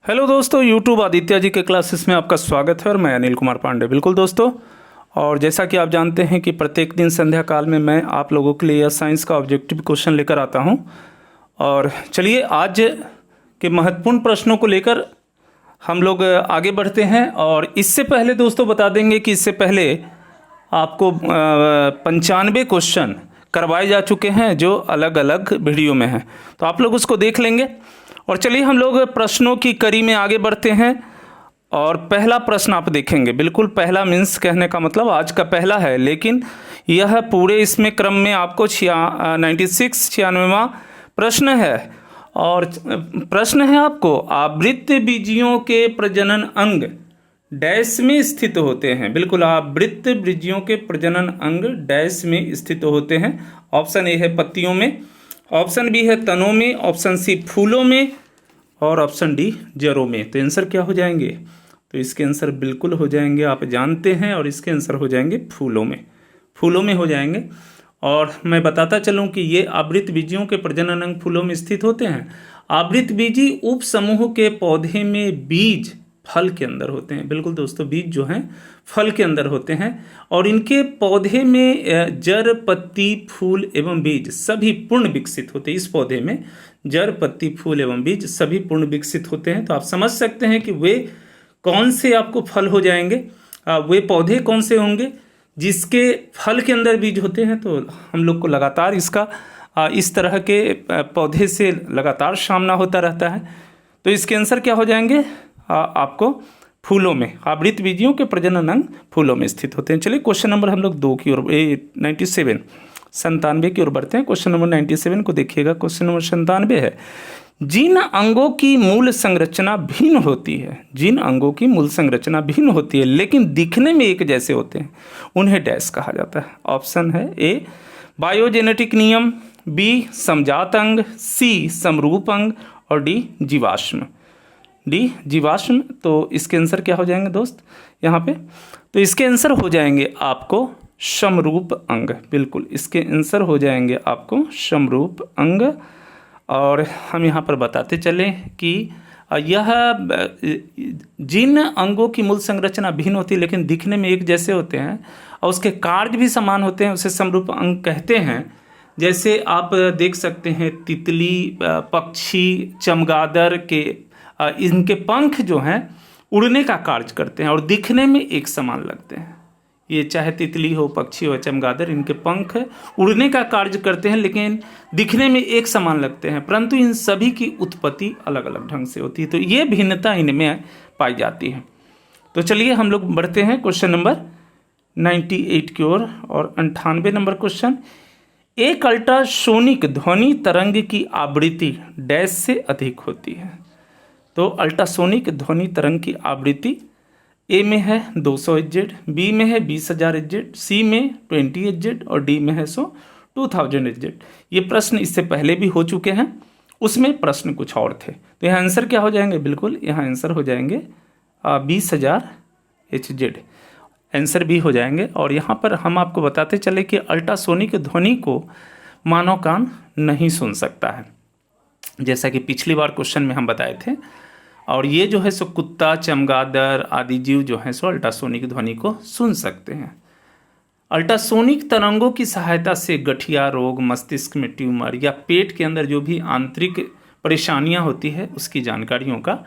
Hello दोस्तों, YouTube Aditya ji के classes में आपका स्वागत है और मैं अनिल कुमार पांडे। बिल्कुल दोस्तों, और जैसा कि आप जानते हैं कि प्रत्येक दिन संध्या काल में मैं आप लोगों के लिए साइंस का ऑब्जेक्टिव क्वेश्चन लेकर आता हूं। और चलिए आज के महत्वपूर्ण प्रश्नों को लेकर हम लोग आगे बढ़ते हैं। और इससे पहले दोस्तों बता देंगे कि इससे पहले आपको 95 क्वेश्चन करवाए जा चुके हैं जो अलग अलग वीडियो में हैं, तो आप लोग उसको देख लेंगे। और चलिए हम लोग प्रश्नों की कड़ी में आगे बढ़ते हैं। और पहला प्रश्न आप देखेंगे, बिल्कुल पहला मीन्स कहने का मतलब आज का पहला है, लेकिन यह पूरे इसमें क्रम में आपको 96वां प्रश्न है। और प्रश्न है आपको, आवृत्त बीजियों के प्रजनन अंग डैश में स्थित होते हैं। बिल्कुल, आवृत्त बीजियों के प्रजनन अंग डैश में स्थित होते हैं। ऑप्शन ए है पत्तियों में, ऑप्शन बी है तनों में, ऑप्शन सी फूलों में, और ऑप्शन डी जड़ों में। तो आंसर क्या हो जाएंगे? तो इसके आंसर बिल्कुल हो जाएंगे, आप जानते हैं, और इसके आंसर हो जाएंगे फूलों में। फूलों में हो जाएंगे। और मैं बताता चलूं कि ये आवृत्त बीजियों के प्रजनन अंग फूलों में स्थित होते हैं। आवृत्त बीजी उप समूह के पौधे में बीज फल के अंदर होते हैं। बिल्कुल दोस्तों, बीज जो हैं फल के अंदर होते हैं, और इनके पौधे में जड़, पत्ती, फूल एवं बीज सभी पूर्ण विकसित होते हैं। इस पौधे में जड़, पत्ती, फूल एवं बीज सभी पूर्ण विकसित होते हैं। तो आप समझ सकते हैं कि वे कौन से आपको फल हो जाएंगे, वे पौधे कौन से होंगे जिसके फल के अंदर बीज होते हैं। तो हम लोग को लगातार इसका इस तरह के पौधे से लगातार सामना होता रहता है। तो इसके आंसर क्या हो जाएंगे? आपको फूलों में, आवृत्त बीजियों के प्रजनन अंग फूलों में स्थित होते हैं। चलिए क्वेश्चन नंबर हम लोग 2 की ओर 97 की ओर बढ़ते हैं। क्वेश्चन नंबर 97 को देखिएगा। क्वेश्चन नंबर 97 है, जिन अंगों की मूल संरचना भिन्न होती है, जिन अंगों की मूल संरचना भिन्न होती है लेकिन दिखने में एक जैसे होते हैं, उन्हें डैश कहा जाता है। ऑप्शन है ए बायोजेनेटिक नियम, बी समजात अंग, सी समरूप अंग, और डी जीवाश्म। डी जीवाश्म। तो इसके आंसर क्या हो जाएंगे दोस्त यहाँ पे? तो इसके आंसर हो जाएंगे आपको समरूप अंग। बिल्कुल, इसके आंसर हो जाएंगे आपको समरूप अंग। और हम यहाँ पर बताते चलें कि यह जिन अंगों की मूल संरचना भिन्न होती है लेकिन दिखने में एक जैसे होते हैं और उसके कार्य भी समान होते हैं, उसे समरूप अंग कहते हैं। जैसे आप देख सकते हैं तितली, पक्षी, चमगादड़ के इनके पंख जो हैं उड़ने का कार्य करते हैं और दिखने में एक समान लगते हैं। ये चाहे तितली हो, पक्षी हो, चमगादड़, इनके पंख उड़ने का कार्य करते हैं लेकिन दिखने में एक समान लगते हैं, परंतु इन सभी की उत्पत्ति अलग अलग ढंग से होती है। तो ये भिन्नता इनमें पाई जाती है। तो चलिए हम लोग बढ़ते हैं क्वेश्चन नंबर 98 की ओर। और 98 नंबर क्वेश्चन, एक अल्ट्रासोनिक ध्वनि तरंग की आवृत्ति डैश से अधिक होती है। तो अल्ट्रासोनिक ध्वनि तरंग की आवृत्ति ए में है 200 Hz, बी में है 20,000 Hz, सी में 20 Hz, और डी में है 2000 Hz। ये प्रश्न इससे पहले भी हो चुके हैं, उसमें प्रश्न कुछ और थे। तो यहाँ आंसर क्या हो जाएंगे? बिल्कुल यहाँ आंसर हो जाएंगे 20,000 Hz, आंसर भी हो जाएंगे। और यहाँ पर हम आपको बताते चले कि अल्ट्रासोनिक ध्वनि को मानव कान नहीं सुन सकता है, जैसा कि पिछली बार क्वेश्चन में हम बताए थे। और ये जो है सो कुत्ता, चमगादड़ आदि जीव जो है सो अल्ट्रासोनिक ध्वनि को सुन सकते हैं। अल्ट्रासोनिक तरंगों की सहायता से गठिया रोग, मस्तिष्क में ट्यूमर या पेट के अंदर जो भी आंतरिक परेशानियां होती है उसकी जानकारियों का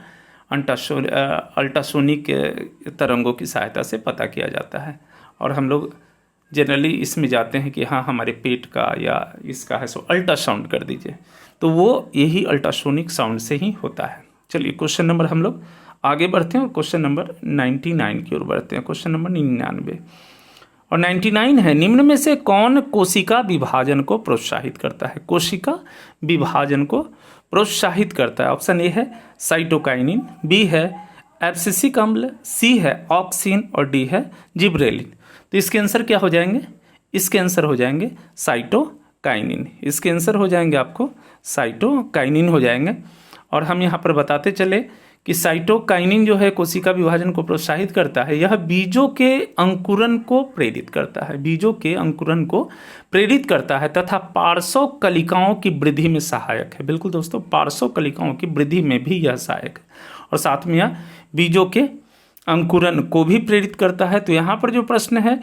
अल्ट्रासोनिक तरंगों की सहायता से पता किया जाता है। और हम लोग जनरली इसमें जाते हैं कि हाँ हमारे पेट का या इसका है सो अल्ट्रासाउंड कर दीजिए, तो वो यही अल्ट्रासोनिक साउंड से ही होता है। चलिए क्वेश्चन नंबर हम लोग आगे बढ़ते हैं और क्वेश्चन नंबर 99 की ओर बढ़ते हैं। क्वेश्चन नंबर 99 और 99 है, निम्न में से कौन कोशिका विभाजन को प्रोत्साहित करता है? कोशिका विभाजन को प्रोत्साहित करता है। ऑप्शन ए है साइटोकाइनिन, बी है एब्सिसिक अम्ल, सी है ऑक्सिन, और डी है जिब्रेलिन। तो इसके आंसर क्या हो जाएंगे? इसके आंसर हो जाएंगे साइटोकाइनिन। इसके आंसर हो जाएंगे आपको साइटोकाइनिन हो जाएंगे। और हम यहाँ पर बताते चले कि साइटोकाइनिन जो है कोशिका विभाजन को प्रोत्साहित करता है, यह बीजों के अंकुरन को प्रेरित करता है, बीजों के अंकुरन को प्रेरित करता है तथा पार्श्व कलिकाओं की वृद्धि में सहायक है। बिल्कुल दोस्तों, पार्श्व कलिकाओं की वृद्धि में भी यह सहायक है और साथ में यह बीजों के अंकुरन को भी प्रेरित करता है। तो यहाँ पर जो प्रश्न है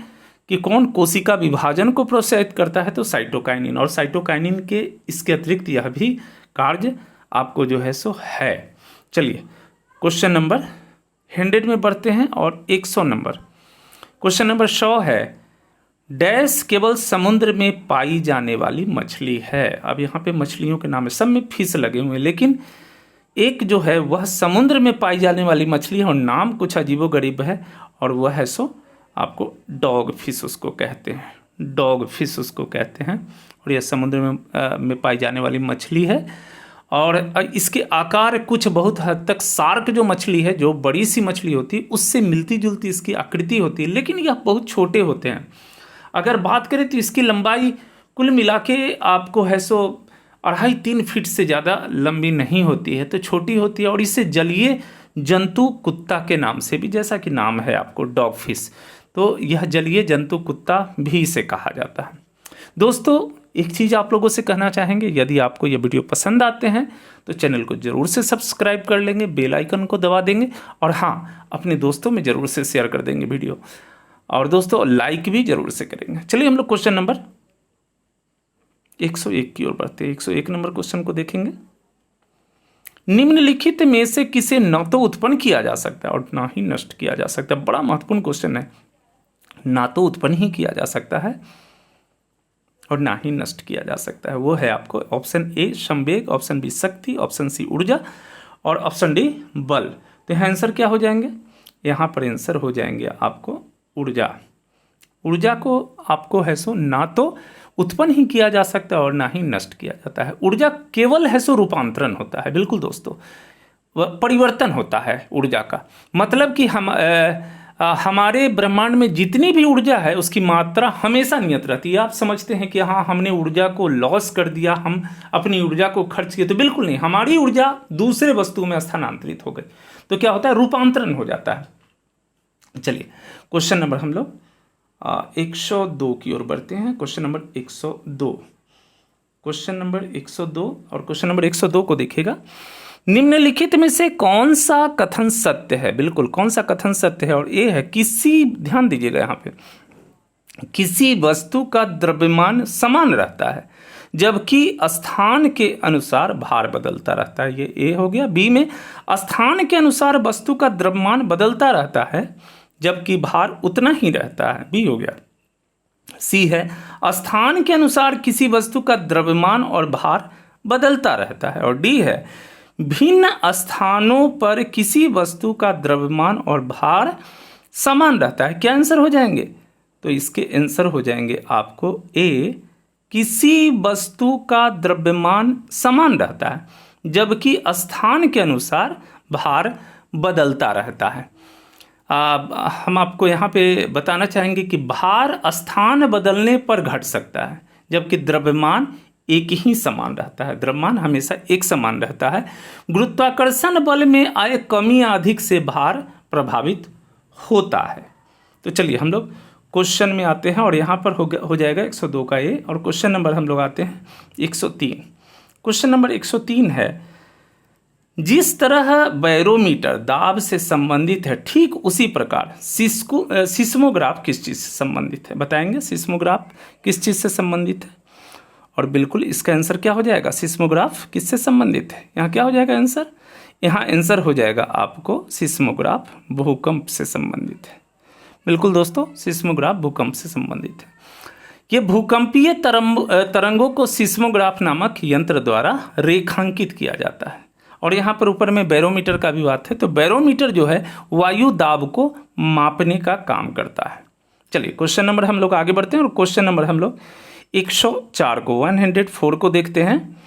कि कौन कोशिका विभाजन को प्रोत्साहित करता है, तो साइटोकाइनिन, और साइटोकाइनिन के इसके अतिरिक्त यह भी कार्य आपको जो है सो है। चलिए क्वेश्चन नंबर 100 में बढ़ते हैं और 100 नंबर। क्वेश्चन नंबर 100 है, डैश केवल समुद्र में पाई जाने वाली मछली है। अब यहाँ पे मछलियों के नाम है, सब में फिश लगे हुए हैं, लेकिन एक जो है वह समुद्र में पाई जाने वाली मछली है और नाम कुछ अजीबोगरीब है, और वह है सो आपको डॉग फिश उसको कहते हैं, डॉग फिश उसको कहते हैं, और यह समुद्र में पाई जाने वाली मछली है। और इसके आकार कुछ बहुत हद तक शार्क जो मछली है, जो बड़ी सी मछली होती है, उससे मिलती जुलती इसकी आकृति होती है, लेकिन यह बहुत छोटे होते हैं। अगर बात करें तो इसकी लंबाई कुल मिला के आपको है सो 2.5-3 फीट से ज़्यादा लंबी नहीं होती है, तो छोटी होती है। और इसे जलीय जंतु कुत्ता के नाम से भी, जैसा कि नाम है आपको डॉग फिश, तो यह जलीय जंतु कुत्ता भी इसे कहा जाता है। दोस्तों एक चीज़ आप लोगों से कहना चाहेंगे, यदि आपको ये वीडियो पसंद आते हैं तो चैनल को ज़रूर से सब्सक्राइब कर लेंगे, बेल आइकन को दबा देंगे, और हाँ, अपने दोस्तों में ज़रूर से शेयर कर देंगे वीडियो, और दोस्तों लाइक भी ज़रूर से करेंगे। चलिए हम लोग क्वेश्चन नंबर 101 की ओर बढ़ते हैं। 101 नंबर क्वेश्चन को देखेंगे। निम्नलिखित में से किसे न तो उत्पन्न किया जा सकता है और ना ही नष्ट किया जा सकता है। बड़ा महत्वपूर्ण क्वेश्चन है, ना तो उत्पन्न ही किया जा सकता है और ना ही नष्ट किया जा सकता है। वो है आपको ऑप्शन ए संवेग, ऑप्शन बी शक्ति, ऑप्शन सी ऊर्जा, और ऑप्शन डी बल। तो यहाँ आंसर क्या हो जाएंगे, यहाँ पर आंसर हो जाएंगे आपको ऊर्जा। ऊर्जा को आपको है सो ना तो उत्पन्न ही किया जा सकता है और ना ही नष्ट किया जाता है। ऊर्जा केवल है सो रूपांतरण होता है। बिल्कुल दोस्तों, वह परिवर्तन होता है ऊर्जा का, मतलब कि हमारे ब्रह्मांड में जितनी भी ऊर्जा है उसकी मात्रा हमेशा नियत रहती है। आप समझते हैं कि हाँ, हमने ऊर्जा को लॉस कर दिया, हम अपनी ऊर्जा को खर्च किए, तो बिल्कुल नहीं, हमारी ऊर्जा दूसरे वस्तु में स्थानांतरित हो गई, तो क्या होता है, रूपांतरण हो जाता है। चलिए क्वेश्चन नंबर हम लोग 102 की ओर बढ़ते हैं। क्वेश्चन नंबर 102, क्वेश्चन नंबर 102, और क्वेश्चन नंबर 102 को देखिएगा। निम्नलिखित में से कौन सा कथन सत्य है। बिल्कुल, कौन सा कथन सत्य है, और ये है किसी, ध्यान दीजिएगा यहाँ पे, किसी वस्तु का द्रव्यमान समान रहता है जबकि स्थान के अनुसार भार बदलता रहता है। ये ए हो गया। बी में स्थान के अनुसार वस्तु का द्रव्यमान बदलता रहता है जबकि भार उतना ही रहता है, बी हो गया। सी है स्थान के अनुसार किसी वस्तु का द्रव्यमान और भार बदलता रहता है, और डी है भिन्न स्थानों पर किसी वस्तु का द्रव्यमान और भार समान रहता है। क्या आंसर हो जाएंगे, तो इसके आंसर हो जाएंगे आपको ए, किसी वस्तु का द्रव्यमान समान रहता है जबकि स्थान के अनुसार भार बदलता रहता है। हम आपको यहाँ पे बताना चाहेंगे कि भार स्थान बदलने पर घट सकता है जबकि द्रव्यमान एक ही समान रहता है, द्रव्यमान हमेशा एक समान रहता है। गुरुत्वाकर्षण बल में आए कमी या अधिक से भार प्रभावित होता है। तो चलिए हम लोग क्वेश्चन में आते हैं, और यहाँ पर हो जाएगा 102 का ए, और क्वेश्चन नंबर हम लोग आते हैं 103। क्वेश्चन नंबर 103 है, जिस तरह बैरोमीटर दाब से संबंधित है ठीक उसी प्रकार सिस्मोग्राफ किस चीज़ से संबंधित है। बताएंगे सिस्मोग्राफ किस चीज़ से संबंधित है, और बिल्कुल इसका आंसर क्या हो जाएगा, सिस्मोग्राफ किससे संबंधित है। यहाँ क्या हो जाएगा आंसर, यहाँ आंसर हो जाएगा आपको सिस्मोग्राफ भूकंप से संबंधित है। बिल्कुल दोस्तों, सिस्मोग्राफ भूकंप से संबंधित है। ये भूकंपीय तरंगों को सिस्मोग्राफ नामक यंत्र द्वारा रेखांकित किया जाता है, और यहाँ पर ऊपर में बैरोमीटर का भी बात है। तो बैरोमीटर जो है वायु दाब को मापने का काम करता है। चलिए क्वेश्चन नंबर हम लोग आगे बढ़ते हैं, और क्वेश्चन नंबर हम लोग 104 को 104 को देखते हैं।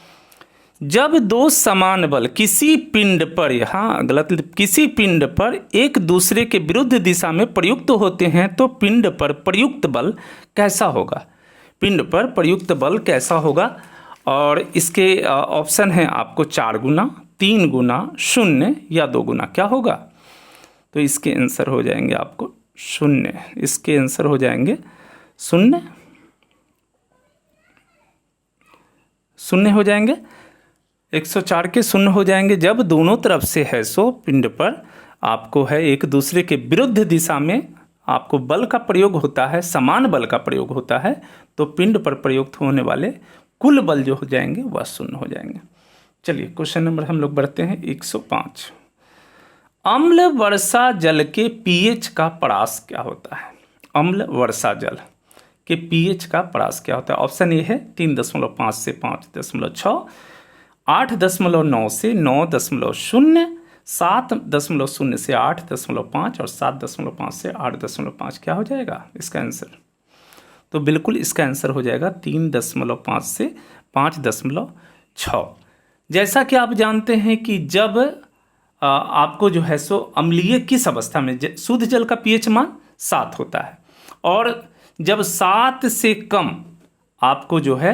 जब दो समान बल किसी पिंड पर, यहाँ गलत, किसी पिंड पर एक दूसरे के विरुद्ध दिशा में प्रयुक्त होते हैं तो पिंड पर प्रयुक्त बल कैसा होगा। पिंड पर प्रयुक्त बल कैसा होगा, और इसके ऑप्शन है आपको 4 गुना, 3 गुना 0 या 2 गुना क्या होगा? तो इसके आंसर हो जाएंगे आपको 0, इसके आंसर हो जाएंगे 0 हो जाएंगे। 104 के 0 हो जाएंगे जब दोनों तरफ से है सो पिंड पर आपको है एक दूसरे के विरुद्ध दिशा में आपको बल का प्रयोग होता है, समान बल का प्रयोग होता है, तो पिंड पर प्रयुक्त होने वाले कुल बल जो हो जाएंगे वह 0 हो जाएंगे। चलिए क्वेश्चन नंबर हम लोग बढ़ते हैं 105। अम्ल वर्षा जल के पीएच का परास क्या होता है? अम्ल वर्षा जल के पीएच का परास क्या होता है? ऑप्शन ए है 3.5 से 5.6, 8.9 से 9.0, 7.0 से 8.5 और 7.5 से 8.5 क्या हो जाएगा इसका आंसर? तो बिल्कुल इसका आंसर हो जाएगा 3.5 से 5.6। जैसा कि आप जानते हैं कि जब आपको जो है सो अम्लीय किस अवस्था में शुद्ध जल का पीएच मान 7 होता है, और जब 7 से कम आपको जो है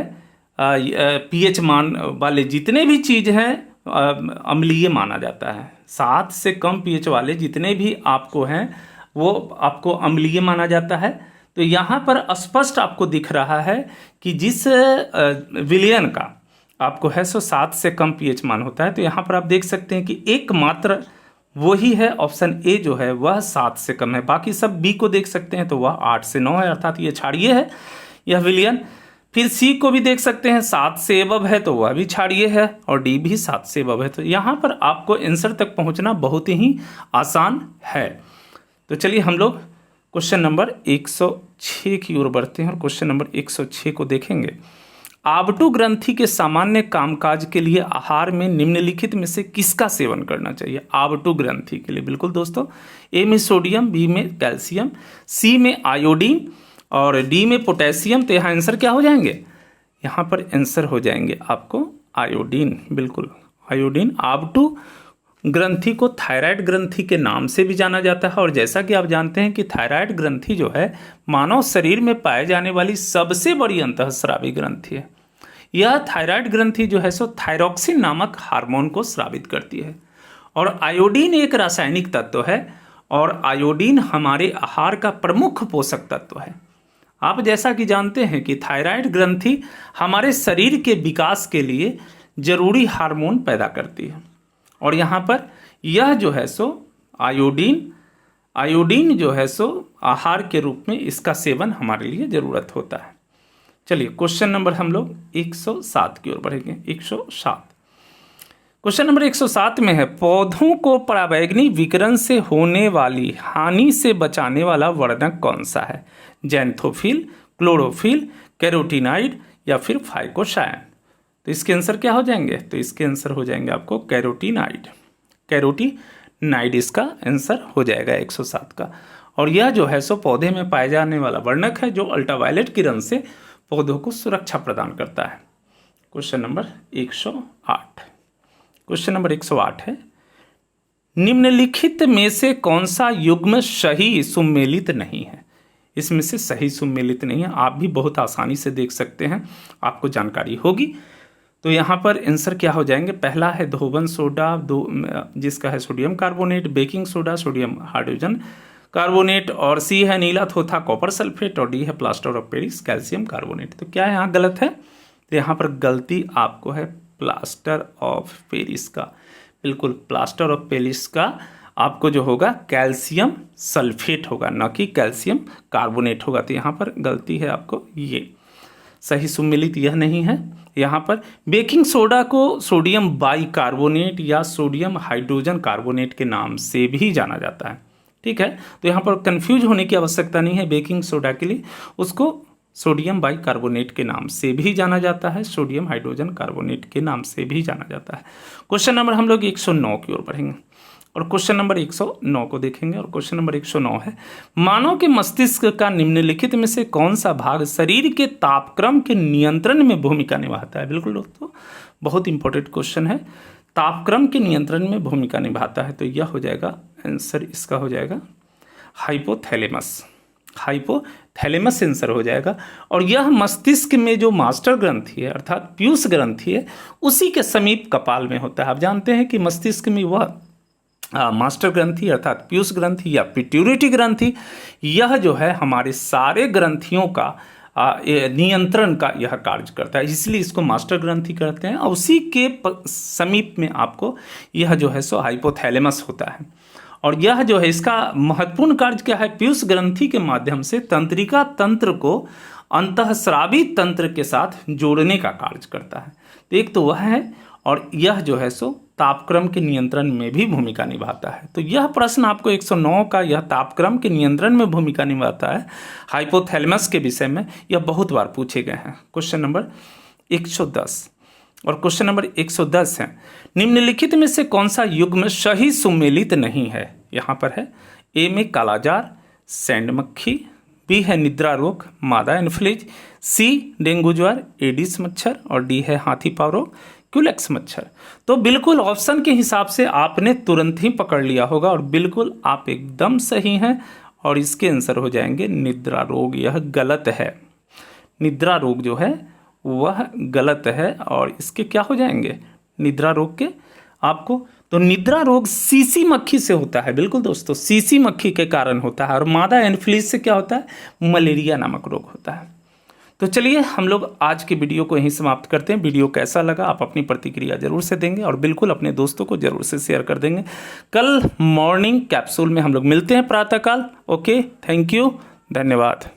पीएच मान वाले जितने भी चीज़ हैं अम्लीय माना जाता है। 7 से कम पीएच वाले जितने भी आपको हैं वो आपको अम्लीय माना जाता है। तो यहाँ पर स्पष्ट आपको दिख रहा है कि जिस विलयन का आपको है सो 7 से कम पीएच मान होता है, तो यहाँ पर आप देख सकते हैं कि एकमात्र वही है ऑप्शन ए जो है वह 7 से कम है। बाकी सब बी को देख सकते हैं तो वह 8 से 9 है, अर्थात ये क्षारीय है यह विलयन। फिर सी को भी देख सकते हैं 7 से एबव है तो वह भी क्षारीय है, और डी भी 7 से एबव है। तो यहाँ पर आपको आंसर तक पहुँचना बहुत ही आसान है। तो चलिए हम लोग क्वेश्चन नंबर 106 की ओर बढ़ते हैं और क्वेश्चन नंबर 106 को देखेंगे। आबटू ग्रंथि के सामान्य कामकाज के लिए आहार में निम्नलिखित में से किसका सेवन करना चाहिए? आबटू ग्रंथि के लिए बिल्कुल दोस्तों, ए में सोडियम, बी में कैल्शियम, सी में आयोडीन और डी में पोटेशियम। तो यहाँ आंसर क्या हो जाएंगे? यहाँ पर आंसर हो जाएंगे आपको आयोडीन, बिल्कुल आयोडीन। आबटू ग्रंथि को थायराइड ग्रंथि के नाम से भी जाना जाता है, और जैसा कि आप जानते हैं कि थायराइड ग्रंथि जो है मानव शरीर में पाए जाने वाली सबसे बड़ी अंतःस्रावी ग्रंथि है। यह थायराइड ग्रंथि जो है सो थायरोक्सिन नामक हार्मोन को स्रावित करती है, और आयोडीन एक रासायनिक तत्व है, और आयोडीन हमारे आहार का प्रमुख पोषक तत्व है। आप जैसा कि जानते हैं कि थायराइड ग्रंथि हमारे शरीर के विकास के लिए जरूरी हार्मोन पैदा करती है, और यहाँ पर यह जो है सो आयोडीन जो है सो आहार के रूप में इसका सेवन हमारे लिए ज़रूरत होता है। चलिए क्वेश्चन नंबर हम लोग 107 की ओर बढ़ेंगे। 107 क्वेश्चन नंबर 107 में है, पौधों को पराबैंगनी विकिरण से होने वाली हानि से बचाने वाला वर्णक कौन सा है? जैंथोफिल, क्लोरोफिल, कैरोटीनाइड या फिर फाइकोसायन। तो इसके आंसर क्या हो जाएंगे? तो इसके आंसर हो जाएंगे आपको कैरोटीनाइड। कैरोटीनाइड इसका आंसर हो जाएगा 107 का। और यह जो है सो पौधे में पाए जाने वाला वर्णक है जो अल्ट्रावायलेट किरण से पौधों को सुरक्षा प्रदान करता है। Question number 108। क्वेश्चन नंबर 108 है, निम्नलिखित में से कौन सा युग्म सही सुमेलित नहीं है? इसमें से सही सुमेलित नहीं है। आप भी बहुत आसानी से देख सकते हैं, आपको जानकारी होगी। तो यहाँ पर आंसर क्या हो जाएंगे? पहला है धोवन सोडा, जिसका है sodium carbonate, baking soda, sodium hydrogen carbonate, और सी है नीला थोथा कॉपर सल्फेट, और डी है plaster of Paris calcium carbonate. तो क्या यहाँ गलत है? तो यहाँ पर गलती आपको है प्लास्टर ऑफ पेरिस का। बिल्कुल प्लास्टर ऑफ पेरिस का आपको जो होगा कैल्शियम सल्फेट होगा, न कि कैल्शियम कार्बोनेट होगा। तो यहाँ पर गलती है आपको, ये सही सुमेलित यह नहीं है। यहाँ पर बेकिंग सोडा को सोडियम बाइकार्बोनेट या सोडियम हाइड्रोजन कार्बोनेट के नाम से भी जाना जाता है। ठीक है, तो यहाँ पर कंफ्यूज होने की आवश्यकता नहीं है। बेकिंग सोडा के लिए उसको सोडियम बाइकार्बोनेट के नाम से भी जाना जाता है, सोडियम हाइड्रोजन कार्बोनेट के नाम से भी जाना जाता है। क्वेश्चन नंबर हम लोग 109 की ओर बढ़ेंगे और क्वेश्चन नंबर 109 को देखेंगे। और क्वेश्चन नंबर 109 है, मानव के मस्तिष्क का निम्नलिखित में से कौन सा भाग शरीर के तापक्रम के नियंत्रण में भूमिका निभाता है? बिल्कुल दोस्तों, बहुत इंपॉर्टेंट क्वेश्चन है। तापक्रम के नियंत्रण में भूमिका निभाता है, तो यह हो जाएगा आंसर, इसका हो जाएगा हाइपोथैलेमस। थैलेमस आंसर हो जाएगा। और यह मस्तिष्क में जो मास्टर ग्रंथि है अर्थात पीयूष ग्रंथि है उसी के समीप कपाल में होता है। आप जानते हैं कि मस्तिष्क में वह मास्टर ग्रंथि अर्थात पीयूष ग्रंथि या पिट्यूटरी ग्रंथि, यह जो है हमारे सारे ग्रंथियों का नियंत्रण का यह कार्य करता है, इसलिए इसको मास्टर ग्रंथि कहते हैं। और उसी के समीप में आपको यह जो है सो हाइपोथैलेमस होता है। और यह जो है इसका महत्वपूर्ण कार्य क्या है, पीयूष ग्रंथि के माध्यम से तंत्रिका तंत्र को अंतःस्रावी तंत्र के साथ जोड़ने का कार्य करता है। तो एक तो वह है, और यह जो है सो तापक्रम के नियंत्रण में भी भूमिका निभाता है। तो यह प्रश्न आपको 109 का यह तापक्रम के नियंत्रण में भूमिका निभाता है हाइपोथैलेमस के विषय में, यह बहुत बार पूछे गए हैं। क्वेश्चन नंबर 110 और क्वेश्चन नंबर 110 है, निम्नलिखित में से कौन सा युग्म सही सुमेलित नहीं है। यहाँ पर है ए में कालाजार सैंड मक्खी, बी है निद्रा रोग मादा एनफ्लूएंजा, सी डेंगू ज्वर एडिस मच्छर, और डी है हाथी पाँव रोग क्यूलेक्स मच्छर। तो बिल्कुल ऑप्शन के हिसाब से आपने तुरंत ही पकड़ लिया होगा और बिल्कुल आप एकदम सही हैं, और इसके आंसर हो जाएंगे निद्रा रोग। यह गलत है, निद्रा रोग जो है वह गलत है, और इसके क्या हो जाएंगे निद्रा रोग के आपको। तो निद्रा रोग सीसी मक्खी से होता है, बिल्कुल दोस्तों सीसी मक्खी के कारण होता है, और मादा एनफ्लूएंजा से क्या होता है, मलेरिया नामक रोग होता है। तो चलिए हम लोग आज की वीडियो को यहीं समाप्त करते हैं। वीडियो कैसा लगा आप अपनी प्रतिक्रिया जरूर से देंगे, और बिल्कुल अपने दोस्तों को जरूर से शेयर कर देंगे। कल मॉर्निंग कैप्सूल में हम लोग मिलते हैं प्रातःकाल। ओके, थैंक यू, धन्यवाद।